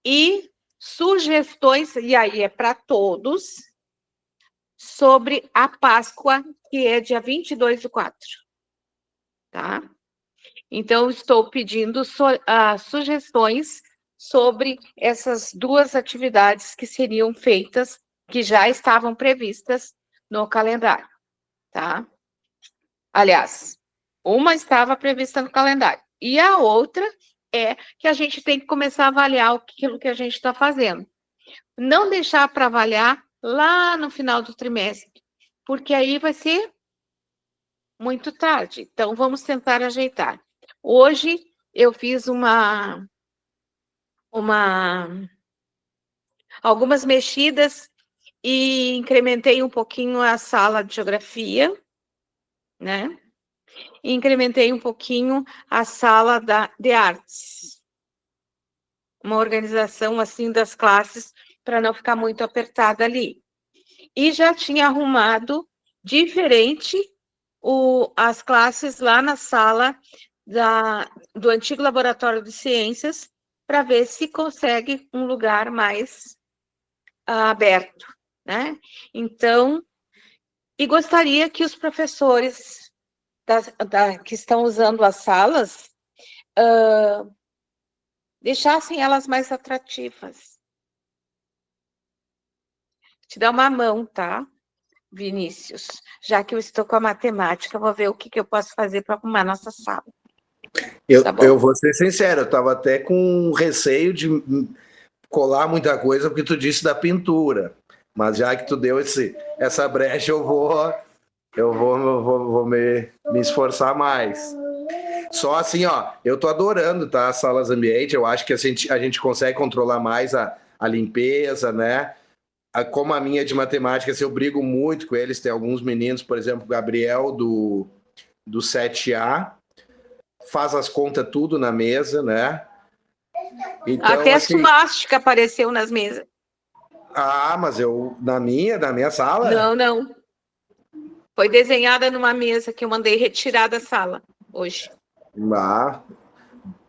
E sugestões, e aí é para todos, sobre a Páscoa, que é dia 22/4, tá? Então, estou pedindo sugestões sobre essas 2 atividades que seriam feitas, que já estavam previstas no calendário, tá? Aliás, uma estava prevista no calendário, e a outra é que a gente tem que começar a avaliar aquilo que a gente está fazendo. Não deixar para avaliar lá no final do trimestre, porque aí vai ser muito tarde. Então, vamos tentar ajeitar. Hoje, eu fiz algumas mexidas e incrementei um pouquinho a sala de geografia, né? E incrementei um pouquinho a sala de artes. Uma organização, assim, das classes, para não ficar muito apertada ali. E já tinha arrumado diferente as classes lá na sala do antigo laboratório de ciências, para ver se consegue um lugar mais aberto, né? Então, e gostaria que os professores que estão usando as salas deixassem elas mais atrativas. Te dar uma mão, tá, Vinícius? Já que eu estou com a matemática, vou ver o que eu posso fazer para arrumar nossa sala. Eu vou ser sincero, eu estava até com receio de colar muita coisa, porque tu disse da pintura. Mas já que tu deu essa brecha, eu vou me esforçar mais. Só assim, ó, eu tô adorando, tá, as salas ambiente, eu acho que a gente consegue controlar mais a limpeza, né? Como a minha de matemática, assim, eu brigo muito com eles, tem alguns meninos, por exemplo, o Gabriel do 7A, faz as contas tudo na mesa, né? Então, Até a assim, suástica apareceu nas mesas. mas eu, na minha sala, Não, não. Foi desenhada numa mesa que eu mandei retirar da sala hoje.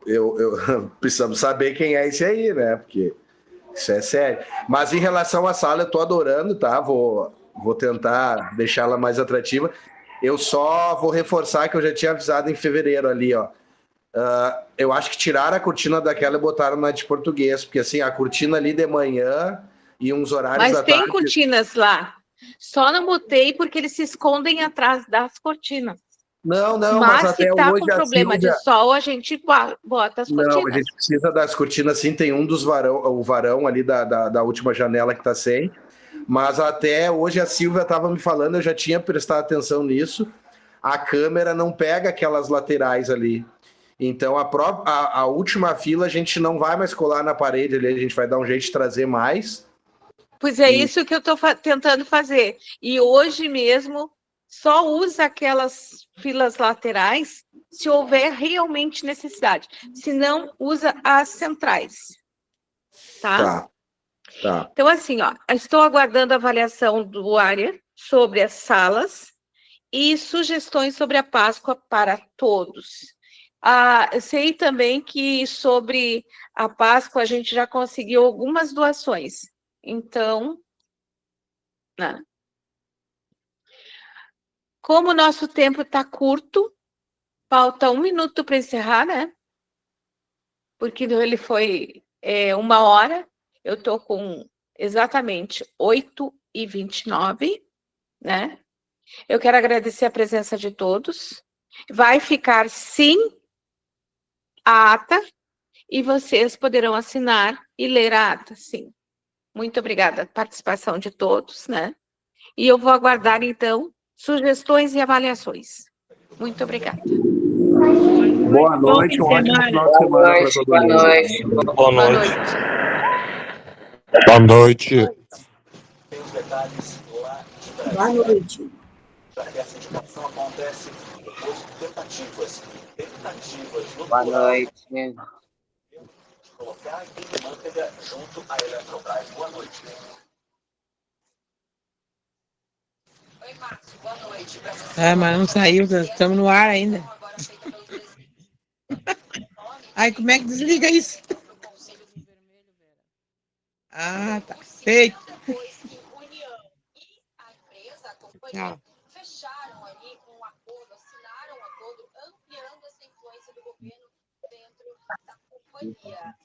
eu precisamos saber quem é esse aí, né? Porque isso é sério. Mas em relação à sala, eu tô adorando, tá? Vou tentar deixá-la mais atrativa. Eu só vou reforçar que eu já tinha avisado em fevereiro ali, ó. Eu acho que tiraram a cortina daquela e botaram na de português, porque assim, a cortina ali de manhã e uns horários Mas da tem tarde. cortinas lá. Só não botei porque eles se escondem atrás das cortinas. Não, mas Mas se até tá hoje com a problema de Silvia. sol, a gente bota as Não, a cortinas. gente precisa das cortinas, sim. Tem um dos o varão ali da última janela que tá sem. Mas até hoje a Silvia estava me falando, eu já tinha prestado atenção nisso. A câmera não pega aquelas laterais ali. Então a última fila a gente não vai mais colar na parede ali, a gente vai dar um jeito de trazer mais. Pois é isso que eu estou tentando fazer. E hoje mesmo só usa aquelas filas laterais se houver realmente necessidade. Se não, usa as centrais. Tá? Tá. Então, assim, ó, estou aguardando a avaliação do área sobre as salas e sugestões sobre a Páscoa para todos. Sei também que sobre a Páscoa a gente já conseguiu algumas doações. Então, né? Como o nosso tempo está curto, falta 1 minuto para encerrar, né? Porque ele foi 1 hora, eu estou com exatamente 8h29, né? Eu quero agradecer a presença de todos. Vai ficar, sim, a ata, e vocês poderão assinar e ler a ata, sim. Muito obrigada a participação de todos, né? E eu vou aguardar, então, sugestões e avaliações. Muito obrigada. Boa noite, um ótimo final de semana para todo mundo. Boa Boa noite. noite. Boa noite. Boa noite. Boa noite. Mas não saiu, estamos no ar ainda. Ai, como é que desliga isso? Tá. Feito. Tchau. Fecharam ali um acordo, assinaram um acordo ampliando essa influência do governo dentro da companhia.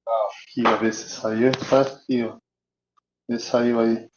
Aqui, a ver se saiu. Tá aqui, ó. Ele saiu aí.